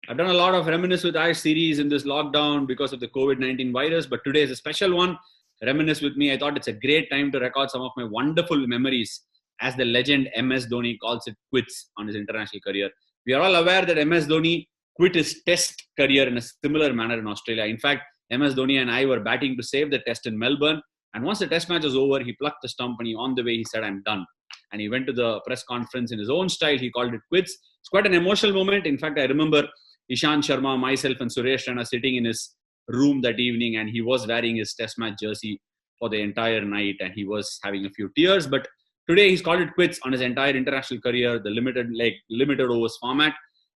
I've done a lot of Reminisce with Ash series in this lockdown because of the COVID-19 virus, but today is a special one. Reminisce with me. I thought it's a great time to record some of my wonderful memories as the legend MS Dhoni calls it quits on his international career. We are all aware that MS Dhoni quit his test career in a similar manner in Australia. In fact, MS Dhoni and I were batting to save the test in Melbourne. And once the test match was over, he plucked the stump and on the way, he said, "I'm done." And he went to the press conference in his own style. He called it quits. It's quite an emotional moment. In fact, I remember Ishan Sharma, myself, and Suresh Rana sitting in his room that evening, and he was wearing his test match jersey for the entire night, and he was having a few tears. But today, he's called it quits on his entire international career, the limited overs format.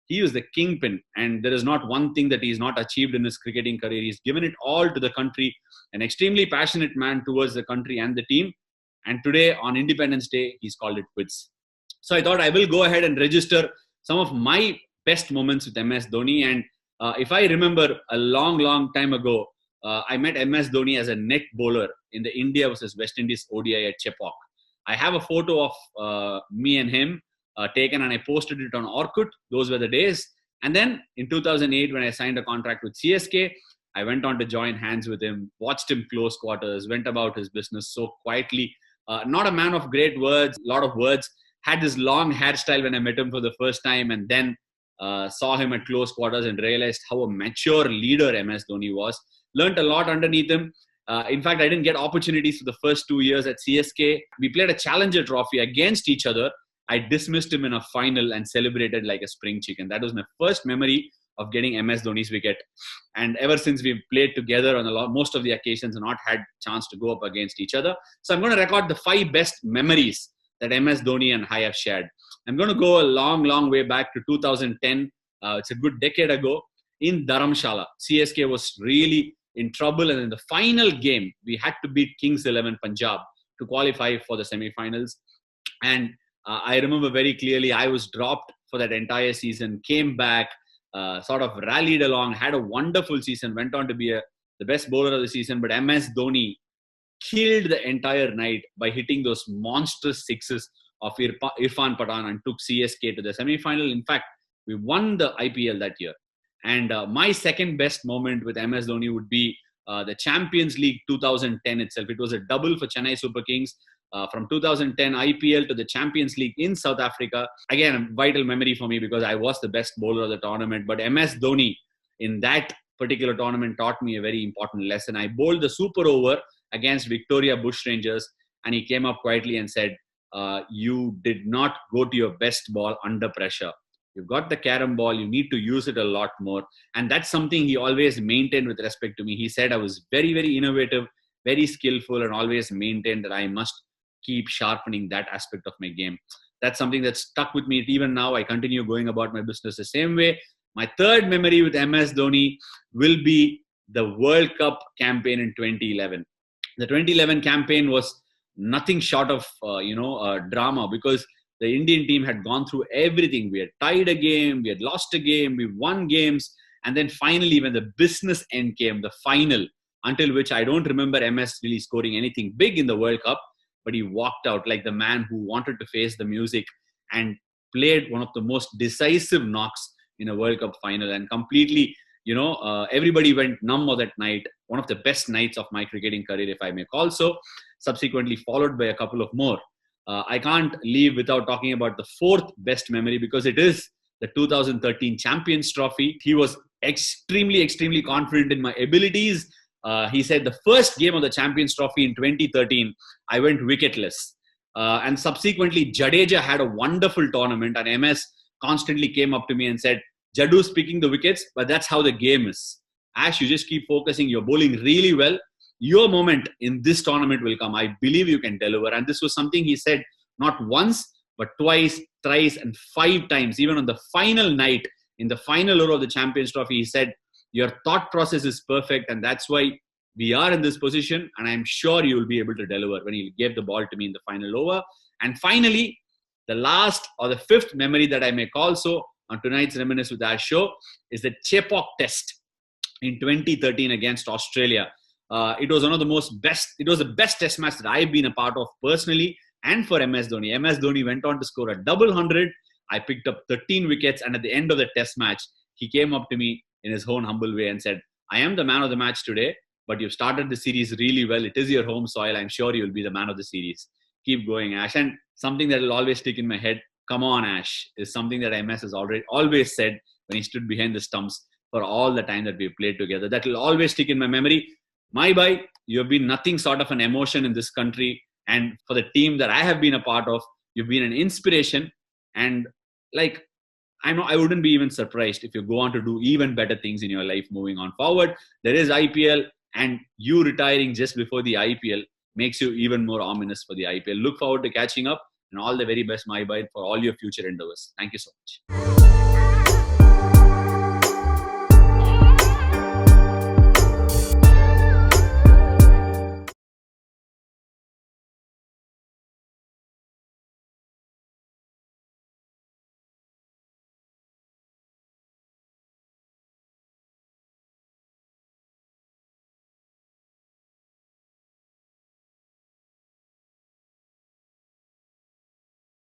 He is the kingpin, and there is not one thing that he's not achieved in his cricketing career. He's given it all to the country, an extremely passionate man towards the country and the team. And today, on Independence Day, he's called it quits. So I thought I will go ahead and register some of my best moments with MS Dhoni. And if I remember a long time ago, I met MS Dhoni as a net bowler in the India versus West Indies ODI at Chepauk. I have a photo of me and him taken, and I posted it on Orkut. Those were the days. And then in 2008, when I signed a contract with CSK, I went on to join hands with him, watched him close quarters, went about his business so quietly. Not a man of great words, a lot of words. Had this long hairstyle when I met him for the first time, and then saw him at close quarters and realized how a mature leader MS Dhoni was. Learned a lot underneath him. In fact, I didn't get opportunities for the first 2 years at CSK. We played a Challenger Trophy against each other. I dismissed him in a final and celebrated like a spring chicken. That was my first memory of getting MS Dhoni's wicket. And ever since, we've played together on most of the occasions and not had chance to go up against each other. So I'm going to record the 5 best memories that MS Dhoni and I have shared. I'm going to go a long way back to 2010. It's a good decade ago in Dharamshala. CSK was really in trouble, and in the final game, we had to beat Kings 11 Punjab to qualify for the semi-finals. And I remember very clearly, I was dropped for that entire season, came back, sort of rallied along, had a wonderful season, went on to be the best bowler of the season. But MS Dhoni killed the entire night by hitting those monstrous sixes of Irfan Pathan and took CSK to the semi-final. In fact, we won the IPL that year. And my second best moment with MS Dhoni would be the Champions League 2010 itself. It was a double for Chennai Super Kings. From 2010 IPL to the Champions League in South Africa. Again, a vital memory for me because I was the best bowler of the tournament. But MS Dhoni in that particular tournament taught me a very important lesson. I bowled the super over against Victoria Bushrangers, and he came up quietly and said, you did not go to your best ball under pressure. You've got the carom ball. You need to use it a lot more. And that's something he always maintained with respect to me. He said I was very innovative, very skillful, and always maintained that I must keep sharpening that aspect of my game. That's something that stuck with me even now. I continue going about my business the same way. My third memory with MS Dhoni will be the World Cup campaign in 2011. The 2011 campaign was nothing short of drama, because the Indian team had gone through everything. We had tied a game, we had lost a game, we won games, and then finally when the business end came, the final, until which I don't remember MS really scoring anything big in the World Cup, but he walked out like the man who wanted to face the music and played one of the most decisive knocks in a World Cup final, and completely, everybody went numb on that night. One of the best nights of my cricketing career, if I may call so, subsequently followed by a couple of more. I can't leave without talking about the fourth best memory, because it is the 2013 Champions Trophy. He was extremely confident in my abilities. He said the first game of the Champions Trophy in 2013, I went wicketless. And subsequently, Jadeja had a wonderful tournament, and MS constantly came up to me and said, "Jadu's picking the wickets, but that's how the game is. Ash, you just keep focusing. You're bowling really well. Your moment in this tournament will come. I believe you can deliver." And this was something he said not once, but twice, thrice, and 5 times. Even on the final night, in the final over of the Champions Trophy, he said, "Your thought process is perfect, and that's why we are in this position, and I'm sure you will be able to deliver," when he gave the ball to me in the final over. And finally, the last or the fifth memory that I may call so on tonight's Reminisce with Ash show is the Chepauk test in 2013 against Australia. It was the best test match that I've been a part of personally, and for MS Dhoni. MS Dhoni went on to score a double 100. I picked up 13 wickets, and at the end of the test match, he came up to me in his own humble way and said, I am the man of the match today, but you've started the series really well. It is your home soil. I'm sure you'll be the man of the series. Keep going, Ash. And something that will always stick in my head, come on, Ash, is something that MS has always said when he stood behind the stumps for all the time that we've played together. That will always stick in my memory. My bhai, you have been nothing short of an emotion in this country. And for the team that I have been a part of, you've been an inspiration. And like, I wouldn't be even surprised if you go on to do even better things in your life moving on forward. There is IPL, and you retiring just before the IPL makes you even more ominous for the IPL. Look forward to catching up, and all the very best, my bhai, for all your future endeavors. Thank you so much.